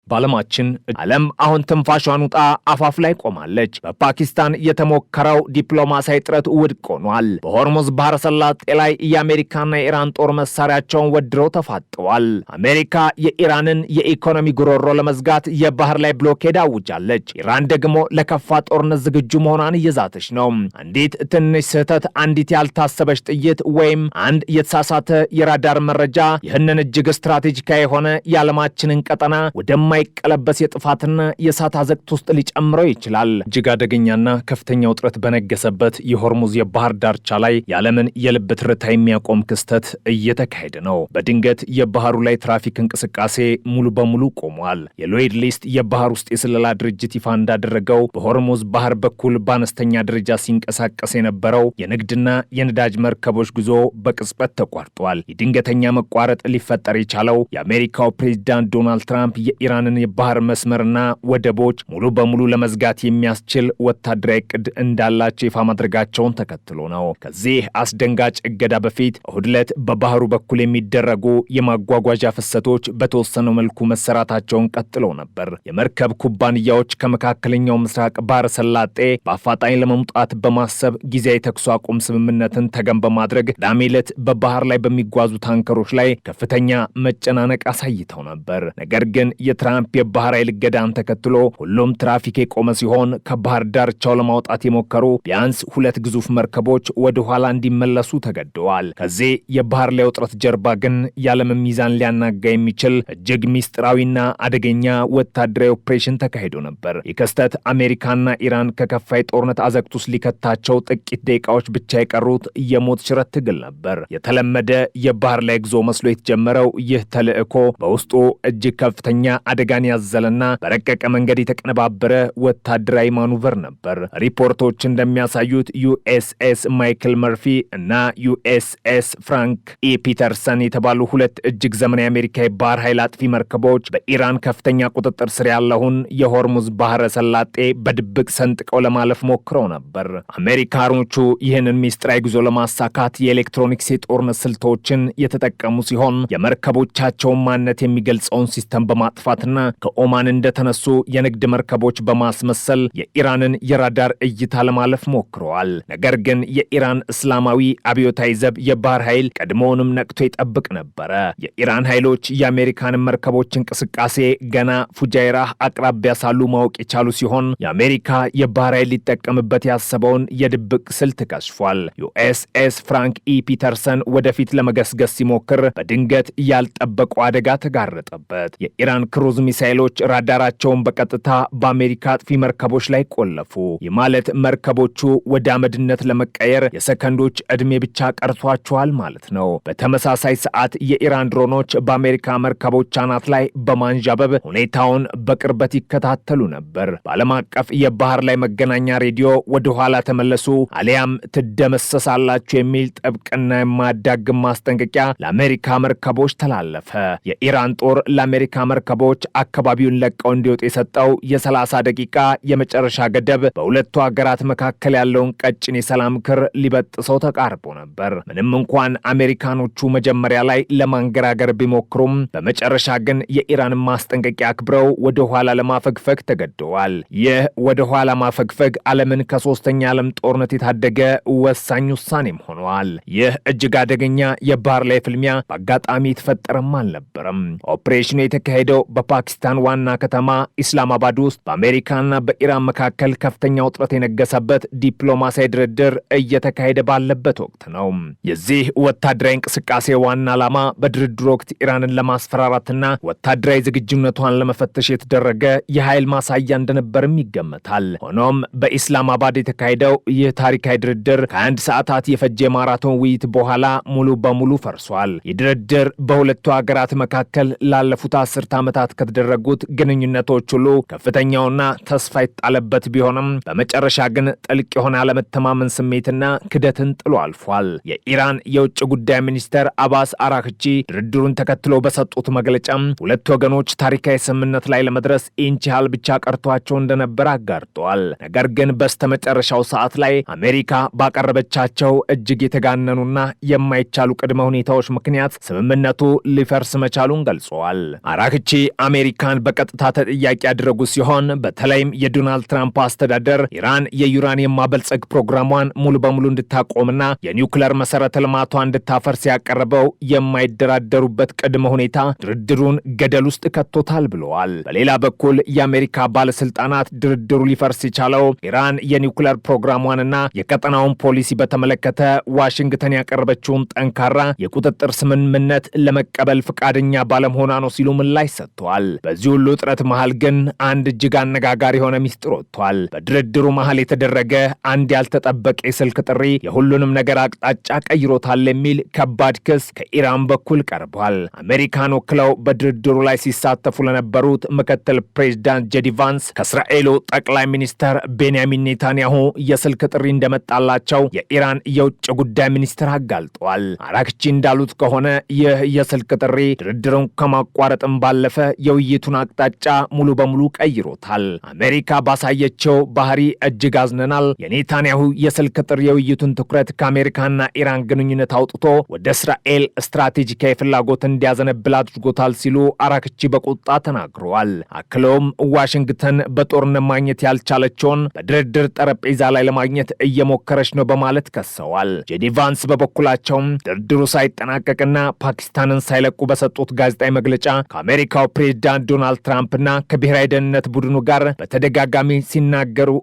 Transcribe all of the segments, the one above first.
ባለማችን ዓለም አሁን ትንፋሿን ውጣ አፋፍ ላይ ቆማለች። በፓኪስታን የተሞከረው ዲፕሎማሲያዊ ጥረት ውድቅ ሆኗል። በሆርሙዝ ባህረ ሰላጤ ላይ የአሜሪካና የኢራን ጦር መሳሪያቸውን ወድረው ተፋጠዋል። አሜሪካ የኢራንን የኢኮኖሚ ጉሮሮ ለመዝጋት የባህር ላይ ብሎኬድ አውጃለች። ኢራን ደግሞ ለከፋ ጦርነት ዝግጁ መሆኗን እየዛተች ነው። አንዲት ትንሽ ስህተት፣ አንዲት ያልታሰበች ጥይት ወይም አንድ የተሳሳተ የራዳር መረጃ ይህንን እጅግ ስትራቴጂካዊ የሆነ የዓለማችንን ቀጠና ወደማይቀለበስ የጥፋትና የእሳት አዘቅት ውስጥ ሊጨምረው ይችላል። እጅግ አደገኛና ከፍተኛ ውጥረት በነገሰበት የሆርሙዝ የባህር ዳርቻ ላይ የዓለምን የልብ ትርታ የሚያቆም ክስተት እየተካሄደ ነው። በድንገት የባህሩ ላይ ትራፊክ እንቅስቃሴ ሙሉ በሙሉ ቆሟል። የሎይድ ሊስት የባህር ውስጥ የስለላ ድርጅት ይፋ እንዳደረገው በሆርሙዝ ባህር በኩል በአነስተኛ ደረጃ ሲንቀሳቀስ የነበረው የንግድና የነዳጅ መርከቦች ጉዞ በቅጽበት ተቋርጧል። የድንገተኛ መቋረጥ ሊፈጠር የቻለው የአሜሪካው ፕሬዚዳንት ዶናልድ ትራምፕ የኢራንን የባህር መስመርና ወደቦች ሙሉ በሙሉ ለመዝጋት የሚያስችል ወታደራዊ ዕቅድ እንዳላቸው ይፋ ማድረጋቸውን ተከትሎ ነው። ከዚህ አስደንጋጭ እገዳ በፊት እሁድ ዕለት በባህሩ በኩል የሚደረጉ የማጓጓዣ ፍሰቶች በተወሰነው መልኩ መሰራታቸውን ቀጥለው ነበር። የመርከብ ኩባንያዎች ከመካከለኛው ምስራቅ ባህረ ሰላጤ በአፋጣኝ ለመምጣት በማሰብ ጊዜያዊ ተኩስ አቁም ስምምነትን ተገን በማድረግ ቅዳሜ ዕለት በባህር ላይ በሚጓዙ ታንከሮች ላይ ከፍተኛ መጨናነቅ አሳይተው ነበር። ነገር ግን የትራምፕ የባህር ኃይል እገዳን ተከትሎ ሁሉም ትራፊክ የቆመ ሲሆን ከባህር ዳርቻው ለማውጣት የሞከሩ ቢያንስ 2 ግዙፍ መርከቦች ወደ ኋላ እንዲመለሱ ተገደዋል። ከዚህ የባህር ላይ ውጥረት ጀርባ ግን የዓለምን ሚዛን ሊያናጋ የሚችል እጅግ ሚስጥራዊና አደገኛ ወታደራዊ ኦፕሬሽን ተካሂዶ ነበር። ይህ ክስተት አሜሪካና ኢራን ከከፋ ጦርነት አዘቅት ውስጥ ሊከታቸው ጥቂት ደቂቃዎች ብቻ የቀሩት የሞት ሽረት ትግል ነበር። የተለመደ የባህር ላይ ጉዞ መስሎ የተጀመረው ይህ ተልዕኮ በውስጡ እጅግ ከፍተኛ አደጋን ያዘለና በረቀቀ መንገድ የተቀነባበረ ወታደራዊ ማኑቨር ነበር። ሪፖርቶች እንደሚያሳዩት ዩኤስኤስ ማይክል መርፊ እና ዩኤስኤስ ፍራንክ ኢ ፒተርሰን የተባሉ 2 እጅግ ዘመናዊ አሜሪካ የባህር ኃይል አጥፊ መርከቦች በኢራን ከፍተኛ ቁጥጥር ስር ያለውን የሆርሙዝ ባህረ ሰላጤ በድብቅ ሰንጥቀው ለማለፍ ሞክረው ነበር። አሜሪካኖቹ ይህንን ሚስጥራዊ ጉዞ ለማሳካት የኤሌክትሮኒክስ የጦርነት ስልቶችን የተጠቀሙ ሲሆን የመርከቦቻቸውን ማንነት የሚገልጸውን ሲስተም በማጥፋትና ከኦማን እንደተነሱ የንግድ መርከቦች በማስመሰል የኢራንን የራዳር እይታ ለማለፍ ሞክረዋል። ነገር ግን የኢራን እስላማዊ አብዮታዊ ዘብ የባህር ኃይል ቀድሞውንም ነቅቶ ይጠብቅ ነበረ። የኢራን ኃይሎች የአሜሪካን መርከቦች እንቅስቃሴ ገና ፉጃይራህ አቅራቢያ ሳሉ ማወቅ የቻሉ ሲሆን የአሜሪካ የባህር ኃይል ሊጠቀምበት ያሰበውን የድብቅ ስልት ከሽፏል። ዩኤስኤስ ፍራንክ ኢ ፒተርሰን ወደፊት ለመገስገስ ሲሞክር በድንገት ያልጠበቁ አደጋ ተጋረጠበት። የኢራን ክሩዝ ሚሳይሎች ራዳራቸውን በቀጥታ በአሜሪካ አጥፊ መርከቦች ላይ ቆለፉ። ይህ ማለት መርከቦቹ ወደ አመድነት ለመቀየር የሰከንዶች ዕድሜ ብቻ ቀርቷቸዋል ማለት ነው። በተመሳሳይ ሰዓት የኢራን ድሮኖች በአሜሪካ መርከቦች አናት ላይ በማንዣበብ ሁኔታውን በቅርበት ይከታተሉ ነበር። በዓለም አቀፍ የባህር ላይ መገናኛ ሬዲዮ ወደ ኋላ ተመለሱ አሊያም ትደመሰሳላችሁ የሚል ጥብቅና የማያዳግም ማስጠንቀቂያ ለአሜሪካ መርከቦች ተላለፈ። የኢራን ጦር ለአሜሪካ መርከቦች አካባቢውን ለቀው እንዲወጡ የሰጠው የ30 ደቂቃ የመጨረሻ ገደብ በሁለቱ ሀገራት መካከል ያለውን ቀጭን የሰላም ክር ሊበጥሰው ተቃርቦ ነበር። ምንም እንኳን አሜሪካኖቹ መጀመሪያ ላይ ለማንገራገር ቢሞክሩም በመጨረሻ ግን የኢራንን ማስጠንቀቂያ አክብረው ወደ ኋላ ለማፈግፈግ ተገደዋል። ይህ ወደ ኋላ ማፈግፈግ ዓለምን ከ3ኛ ዓለም ጦርነት የታደገ ወሳኝ ውሳኔም ሆኗል። ይህ እጅግ አደገኛ የባህር ላይ ፍልሚያ በአጋጣሚ የተፈጠረም አልነበረም። ኦፕሬሽኑ የተካሄደው በፓኪስታን ዋና ከተማ ኢስላማባድ ውስጥ በአሜሪካና በኢራን መካከል ከፍተኛ ውጥረት የነገሰበት ዲፕሎማሲያዊ ድርድር እየተካሄደ ባለበት ወቅት ነው። የዚህ ወታደራዊ እንቅስቃሴ ዋና ዓላማ በድርድር ወቅት ኢራንን ለማስፈራራትና ወታደራዊ ዝግጁነቷን ለመፈተሽ የተደረገ የኃይል ማሳያ እንደነበርም ይገመታል። ሆኖም በኢስላማባድ የተካሄደው ይህ ታሪካዊ ድርድር ከ1 ሰዓታት የፈጀ ማራቶን ውይይት በኋላ ሙሉ በሙሉ ፈርሷል። ይህ ድርድር በሁለቱ ሀገራት መካከል ላለፉት 10 ዓመታት ከተደረጉት ግንኙነቶች ሁሉ ከፍተኛውና ተስፋ የተጣለበት ቢሆንም በመጨረሻ ግን ጥልቅ የሆነ አለመተማመን ስሜትና ክደትን ጥሎ አልፏል። የኢራን የውጭ ጉዳይ ሚኒስተር አባስ አራክቺ ድርድሩን ተከትሎ በሰጡት መግለጫ ሁለት ወገኖች ታሪካዊ ስምምነት ላይ ለመድረስ ኢንች ያህል ብቻ ቀርቷቸው እንደነበር አጋርጠዋል። ነገር ግን በስተመጨረሻው ሰዓት ላይ አሜሪካ ባቀረበቻቸው እጅግ የተጋነኑና የማይቻሉ ቅድመ ሁኔታዎች ምክንያት ስምምነቱ ሊፈርስ መቻሉን ገልጸዋል። አራክቺ አሜሪካን በቀጥታ ተጠያቂ ያደረጉ ሲሆን በተለይም የዶናልድ ትራምፕ አስተዳደር ኢራን የዩራኒየም ማበልጸግ ፕሮግራሟን ሙሉ በሙሉ እንድታቆምና የኒውክሌር መሰረተ ልማቷን እንድታፈርስ ያቀረበው የማይደራደሩበት ቅድመ ሁኔታ ድርድሩን ገደል ውስጥ ከቶታል ብለዋል። በሌላ በኩል የአሜሪካ ባለስልጣናት ድርድሩ ሊፈርስ የቻለው ኢራን የኒውክሌር ፕሮግራሟንና የቀጠናውን ፖሊሲ በተመለከተ ዋሽንግተን ያቀረበችውን ጠንካራ የቁጥጥር ስምምነት ለመቀበል ፈቃደኛ ባለመሆኗ ነው ሲሉ ምላሽ ሰጥተዋል። በዚህ ሁሉ ጥረት መሃል ግን አንድ እጅግ አነጋጋሪ የሆነ ሚስጥር ወጥቷል። በድርድሩ መሃል የተደረገ አንድ ያልተጠበቀ የስልክ ጥሪ የሁሉንም ነገር አቅጣጫ ቀይሮታል የሚል ከባድ ክስ ከኢራን በኩል ቀርቧል። አሜሪካን ወክለው በድርድሩ ላይ ሲሳተፉ ለነበሩት ምክትል ፕሬዝዳንት ጄዲ ቫንስ ከእስራኤሉ ጠቅላይ ሚኒስተር ቤንያሚን ኔታንያሁ የስልክ ጥሪ እንደመጣላቸው የኢራን የውጭ ጉዳይ ሚኒስትር አጋልጧል። አራክቺ እንዳሉት ከሆነ ይህ የስልክ ጥሪ ድርድሩን ከማቋረጥም ባለፈ የውይይቱን አቅጣጫ ሙሉ በሙሉ ቀይሮታል። አሜሪካ ባሳየችው ባህሪ እጅግ አዝነናል። የኔታንያሁ የስልክ ጥሪ የውይይቱን ትኩረት ከአሜሪካና ኢራን ግንኙነት አውጥቶ ወደ እስራኤል ስትራቴጂካዊ ፍላጎት እንዲያዘነብል አድርጎታል ሲሉ አራክቺ በቁጣ ተናግረዋል። አክለውም ዋሽንግተን በጦርነት ማግኘት ያልቻለችውን በድርድር ጠረጴዛ ላይ ለማግኘት እየሞከረች ነው በማለት ከሰዋል። ጄዲ ቫንስ በበኩላቸውም ድርድሩ ሳይጠናቀቅና ፓኪስታንን ሳይለቁ በሰጡት ጋዜጣዊ መግለጫ ከአሜሪካው ፕሬዝዳንት ዶናልድ ትራምፕና ከብሔራዊ ደህንነት ቡድኑ ጋር በተደጋጋሚ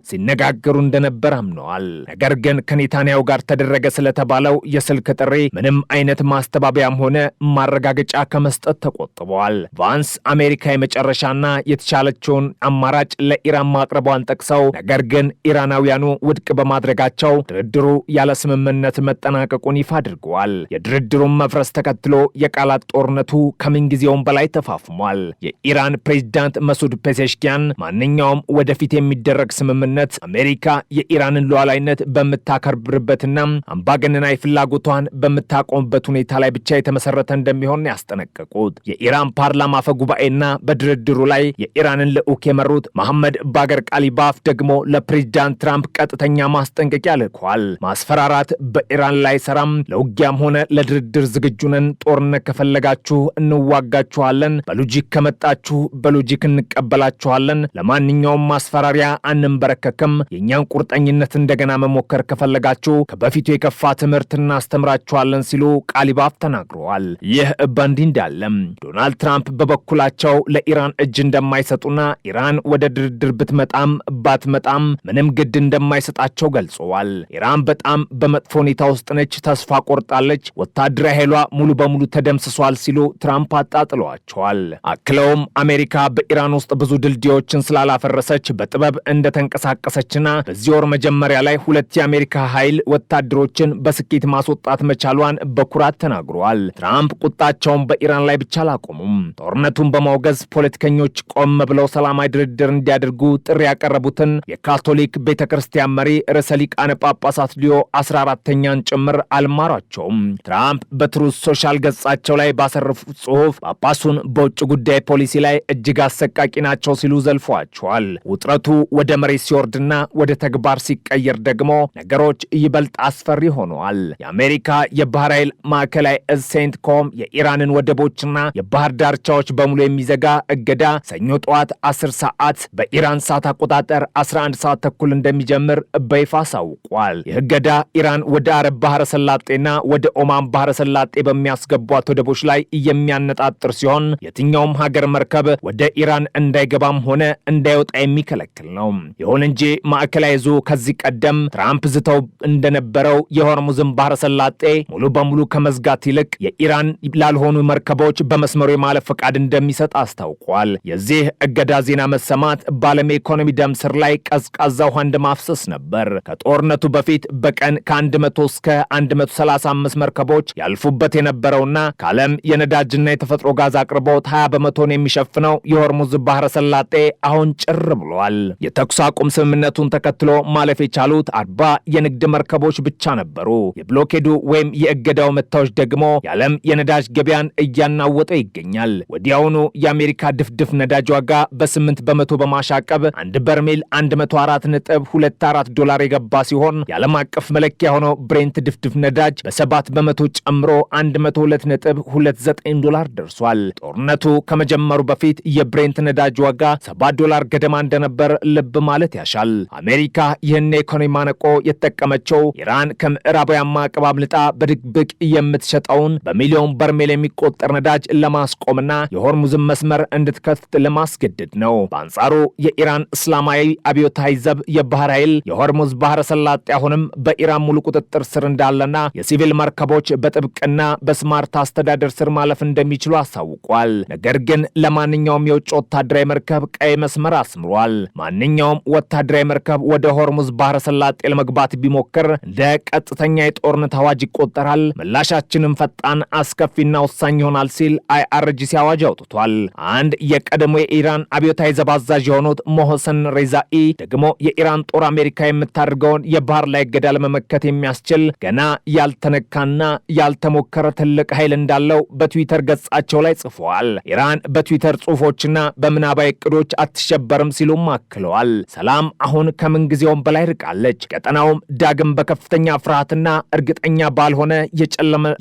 ሲነጋገሩ እንደነበር አምነዋል። ነገር ግን ከኔታንያሁ ጋር ተደረገ ስለተባለው የስልክ ጥሪ ምንም አይነት ማስተባበያም ሆነ ማረጋገጫ ከመስጠት ተቆጥበዋል። ቫንስ አሜሪካ የመጨረሻና የተቻለችውን አማራጭ ለኢራን ማቅረቧን ጠቅሰው ነገር ግን ኢራናውያኑ ውድቅ በማድረጋቸው ድርድሩ ያለ ስምምነት መጠናቀቁን ይፋ አድርገዋል። የድርድሩን መፍረስ ተከትሎ የቃላት ጦርነቱ ከምንጊዜውም በላይ ተፋፍሟል። የኢራን ፕሬዝዳንት መሱድ ፔዜሽኪያን ማንኛውም ወደፊት የሚደረግ ስምምነት አሜሪካ የኢራንን ሉዓላዊነት በምታከብርበትና አምባገነናዊ ፍላጎቷን በምታቆምበት ሁኔታ ላይ ብቻ የተመሰረተ እንደሚሆን ያስጠነቀቁት የኢራን ፓርላማ አፈ ጉባኤና በድርድሩ ላይ የኢራንን ልዑክ የመሩት መሐመድ ባገር ቃሊባፍ ደግሞ ለፕሬዝዳንት ትራምፕ ቀጥተኛ ማስጠንቀቂያ ልኳል። ማስፈራራት በኢራን ላይ ሰራም፣ ለውጊያም ሆነ ለድርድር ዝግጁ ነን፣ ጦርነት ከፈለጋችሁ እንዋጋችኋለን፣ በሎጂክ ከመጣችሁ በሎጂክ እንቀበላችኋለን፣ ለማንኛውም ማስፈራሪያ አንንበረከክም፣ የእኛን ቁርጠኝነት እንደገና መሞከር ከፈለጋችሁ ከበፊቱ የከፋ ትምህርት እናስተምራችኋለን ሲሉ ቃሊባፍ ተናግረዋል። ይህ በእንዲህ እንዳለም ዶናልድ ትራምፕ በበኩላቸው ለኢራን እጅ እንደማይሰጡና ኢራን ወደ ድርድር ብትመጣም ባትመጣም ምንም ግድ እንደማይሰጣቸው ገልጸዋል። ኢራን በጣም በመጥፎ ሁኔታ ውስጥ ነች፣ ተስፋ ቆርጣለች፣ ወታደራዊ ኃይሏ ሙሉ በሙሉ ተደምስሷል ሲሉ ትራምፕ አጣጥለዋቸዋል። አክለውም አሜሪካ በኢራን ውስጥ ብዙ ድልድዮችን ስላላፈረሰች በጥበብ እንደተንቀሳቀሰችና በዚህ ወር መጀመሪያ ላይ 2 የአሜሪካ ኃይል ወታደሮችን በስኬት ማስወጣት መቻሏን በኩራት ተናግረዋል። ትራምፕ ቁጣቸውን በኢራን ላይ ብቻ አላቆሙም። ጦርነቱን በማውገዝ ፖለቲከኞች ቆም ብለው ሰላማዊ ድርድር እንዲያደርጉ ጥሪ ያቀረቡትን የካቶሊክ ቤተክርስቲያን መሪ ርዕሰ ሊቃነ ጳጳሳት ሊዮ 14ኛን ጭምር አልማሯቸውም። ትራምፕ በትሩዝ ሶሻል ገጻቸው ላይ ባሰረፉት ጽሑፍ ጳጳሱን በውጭ ጉዳይ ፖሊሲ ላይ እጅግ አሰቃቂ ናቸው ሲሉ ዘልፏቸዋል። ውጥረቱ ወደ መሬት ሲወርድና ወደ ተግባር ሲቀየር ደግሞ ነገሮች ይበልጥ አስፈሪ ሆነዋል። የአሜሪካ የባህር ኃይል ማዕከላዊ እዝ ሴንትኮም የኢራንን ወደቦችና የባህር ዳርቻዎች በሙሉ የሚዘጋ እገዳ ሰኞ ጠዋት 10 ሰዓት በኢራን ሰዓት አቆጣጠር 11 ሰዓት ተኩል እንደሚጀምር በይፋ አሳውቋል። ይህ እገዳ ኢራን ወደ አረብ ባህረ ሰላጤና ወደ ኦማን ባህረ ሰላጤ በሚያስገቧት ወደቦች ላይ የሚያነጣጥር ሲሆን የትኛውም ሀገር መርከብ ወደ ኢራን እንዳይገባም ሆነ እንዳይወጣ የሚከለክል ነው። ይሁን እንጂ ማዕከላዊ እዙ ከዚህ ቀደም ትራምፕ ዝተው እንደነበረው የሆርሙዝን ባህረ ሰላጤ ሙሉ በሙሉ ከመዝጋት ይልቅ የኢራን ላልሆኑ መርከቦች በመስመሩ የማለፍ ፈቃድ እንደሚሰጥ አስታውቋል። የዚህ እገዳ ዜና መሰማት በዓለም ኢኮኖሚ ደም ስር ላይ ቀዝቃዛ ውሃ እንደማፍሰስ ነበር። ከጦርነቱ በፊት በቀን ከ100 እስከ 135 መርከቦች ያልፉበት የነበረውና ከዓለም የነዳጅና የተፈጥሮ ጋዝ አቅርቦት 20 በመቶን የሚሸፍነው የሆርሙዝ ባህረ ሰላጤ አሁን ጭር ብሏል። የተኩስ አቁም ስምምነቱን ተከትሎ ማለፍ የቻሉት 40 የንግድ መርከቦች ብቻ ነበሩ። የብሎኬዱ ወይም የእገዳው መታወች ደግሞ የዓለም የነዳጅ ገበያን እያናወጠ ይገኛል። ወዲያውኑ የአሜሪካ ድፍድፍ ነዳጅ ዋጋ በ8 በመቶ በማሻቀብ 1 በርሜል 104.24 ዶላር የገባ ሲሆን የዓለም አቀፍ መለኪያ ሆነው ብሬንት ድፍድፍ ነዳጅ በ7 በመቶ ጨምሮ 102.29 ዶላር ደርሷል። ጦርነቱ ከመጀመሪያ ከመጀመሩ በፊት የብሬንት ነዳጅ ዋጋ $7 ገደማ እንደነበር ልብ ማለት ያሻል። አሜሪካ ይህን የኢኮኖሚ ማነቆ የተጠቀመችው ኢራን ከምዕራባውያን ማዕቀብ አምልጣ በድብቅ የምትሸጠውን በሚሊዮን በርሜል የሚቆጠር ነዳጅ ለማስቆምና የሆርሙዝን መስመር እንድትከፍት ለማስገደድ ነው። በአንጻሩ የኢራን እስላማዊ አብዮታዊ ዘብ የባህር ኃይል የሆርሙዝ ባህረ ሰላጤ አሁንም በኢራን ሙሉ ቁጥጥር ስር እንዳለና የሲቪል መርከቦች በጥብቅና በስማርት አስተዳደር ስር ማለፍ እንደሚችሉ አሳውቋል። ነገር ግን ለማንኛውም የውጭ ወታደራዊ መርከብ ቀይ መስመር አስምሯል። ማንኛውም ወታደራዊ መርከብ ወደ ሆርሙዝ ባህረ ሰላጤ ለመግባት ቢሞክር እንደ ቀጥተኛ የጦርነት አዋጅ ይቆጠራል። ምላሻችንም ፈጣን፣ አስከፊና ወሳኝ ይሆናል ሲል IRGC አዋጅ አውጥቷል። አንድ የቀድሞ የኢራን አብዮታዊ ዘብ አዛዥ የሆኑት ሞህሰን ሬዛኢ ደግሞ የኢራን ጦር አሜሪካ የምታደርገውን የባህር ላይ እገዳ ለመመከት የሚያስችል ገና ያልተነካና ያልተሞከረ ትልቅ ኃይል እንዳለው በትዊተር ገጻቸው ላይ ጽፈዋል። ኢራን በትዊተር ጽሑፎችና በምናባዊ እቅዶች አትሸበርም ሲሉም አክለዋል። ሰላም አሁን ከምንጊዜውም በላይ ርቃለች። ቀጠናውም ዳግም በከፍተኛ ፍርሃትና እርግጠኛ ባልሆነ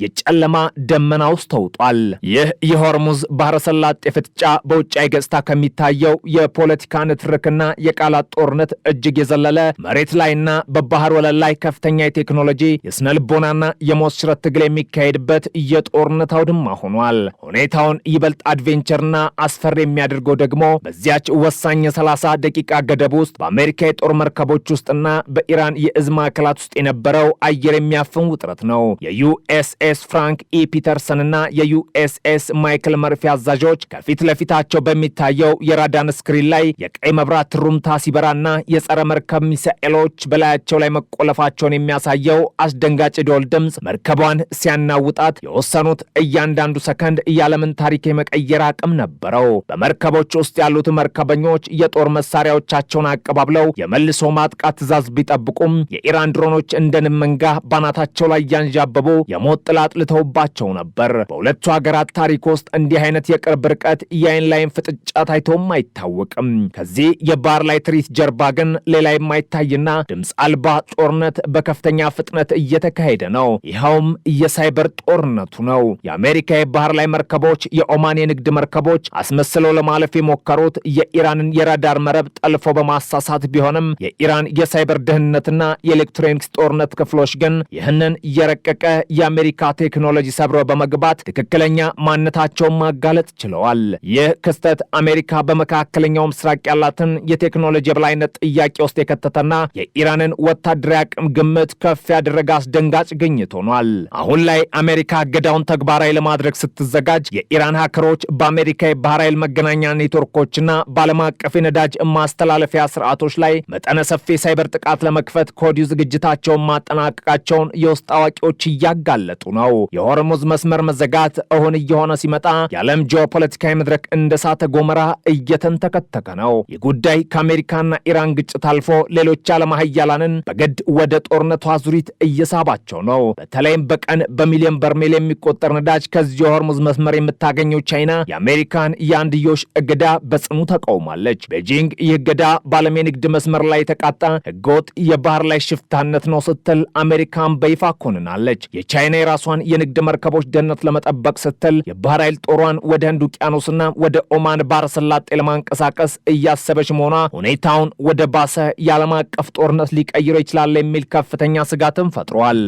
የጨለማ ደመና ውስጥ ተውጧል። ይህ የሆርሙዝ ባህረ ሰላጤ ፍጥጫ በውጫዊ ገጽታ ከሚታየው የፖለቲካ ንትርክና የቃላት ጦርነት እጅግ የዘለለ መሬት ላይና በባህር ወለል ላይ ከፍተኛ የቴክኖሎጂ የስነ ልቦናና የሞት ሽረት ትግል የሚካሄድበት የጦርነት አውድማ ሆኗል። ሁኔታውን ይበልጥ አድቬንቸርና አስፈሪ የሚያደርገው ደግሞ በዚያች ወሳኝ የ30 ደቂቃ ገደብ ውስጥ በአሜሪካ የጦር መርከቦች ውስጥና በኢራን የእዝ ማዕከላት ውስጥ የነበረው አየር የሚያፍን ውጥረት ነው። የዩኤስኤስ ፍራንክ ኢ ፒተርሰንና የዩኤስኤስ ማይክል መርፊ አዛዦች ከፊት ለፊታቸው በሚታየው የራዳን ስክሪን ላይ የቀይ መብራት ሩምታ ሲበራና የጸረ መርከብ ሚሳኤሎች በላያቸው ላይ መቆለፋቸውን የሚያሳየው አስደንጋጭ ደወል ድምፅ መርከቧን ሲያናውጣት የወሰኑት እያንዳንዱ ሰከንድ የዓለምን ታሪክ የመቀየር አቅም ነበረው። በመርከቦች ውስጥ ያሉት መርከበኞች የጦር መሳሪያዎቻቸውን አቀባብለው የመልሶ ማጥቃት ትዕዛዝ ቢጠብቁም የኢራን ድሮኖች እንደ ንብ መንጋ ባናታቸው ላይ ያንዣበቡ የሞት ጥላ አጥልተውባቸው ነበር። በሁለቱ ሀገራት ታሪክ ውስጥ እንዲህ አይነት የቅርብ ርቀት የአይን ላይም ፍጥጫ ታይቶም አይታወቅም። ከዚህ የባህር ላይ ትርኢት ጀርባ ግን ሌላ የማይታይና ድምፅ አልባ ጦርነት በከፍተኛ ፍጥነት እየተካሄደ ነው። ይኸውም የሳይበር ጦርነቱ ነው። የአሜሪካ የባህር ላይ መርከቦች የኦማን የንግድ መርከቦች አስመስለው ለማለፍ የሞከሩት የኢራንን የራዳር መረብ ጠልፎ በማሳሳት ቢሆንም የኢራን የሳይበር ደህንነትና የኤሌክትሮኒክስ ጦርነት ክፍሎች ግን ይህንን የረቀቀ የአሜሪካ ቴክኖሎጂ ሰብረው በመግባት ትክክለኛ ማንነታቸውን ማጋለጥ ችለዋል። ይህ ክስተት አሜሪካ በመካከለኛው ምስራቅ ያላትን የቴክኖሎጂ የበላይነት ጥያቄ ውስጥ የከተተና የኢራንን ወታደራዊ አቅም ግምት ከፍ ያደረገ አስደንጋጭ ግኝት ሆኗል። አሁን ላይ አሜሪካ እገዳውን ተግባራዊ ለማድረግ ስትዘጋጅ የኢራን ሀከሮች በአሜሪካ የባህር ኃይል መገናኛ ኔትወርኮችና በዓለም አቀፍ የነዳጅ ማስተላለፊያ ስርዓቶች ላይ መጠነ ሰፊ ሳይበር ጥቃት ለመክፈት ከወዲሁ ዝግጅታቸውን ማጠናቀቃቸውን የውስጥ አዋቂዎች እያጋለጡ ነው። የሆርሙዝ መስመር መዘጋት እውን እየሆነ ሲመጣ የዓለም ጂኦፖለቲካዊ መድረክ እንደ እሳተ ገሞራ እየተንተከተከ ነው። ይህ ጉዳይ ከአሜሪካና ኢራን ግጭት አልፎ ሌሎች ዓለም ሀያላንን በግድ ወደ ጦርነቱ አዙሪት እየሳባቸው ነው። በተለይም በቀን በሚሊዮን በርሜል የሚቆጠር ነዳጅ ከዚህ የሆርሙዝ መስመር የምታገኘው ቻይና የአሜሪካን የአንድዮሽ እገዳ በጽኑ ተቃውማለች። ቤጂንግ ይህ እገዳ በዓለም የንግድ መስመር ላይ የተቃጣ ህገወጥ የባህር ላይ ሽፍታነት ነው ስትል አሜሪካን በይፋ ኮንናለች። የቻይና የራሷን የንግድ መርከቦች ደህንነት ለመጠበቅ ስትል የባህር ኃይል ጦሯን ወደ ህንድ ውቅያኖስና ወደ ኦማን ባህረ ሰላጤ ለማንቀሳቀስ እያሰበች መሆኗ ሁኔታውን ወደ ባሰ የዓለም አቀፍ ጦርነት ሊቀይረው ይችላል የሚል ከፍተኛ ስጋትን ፈጥሯል።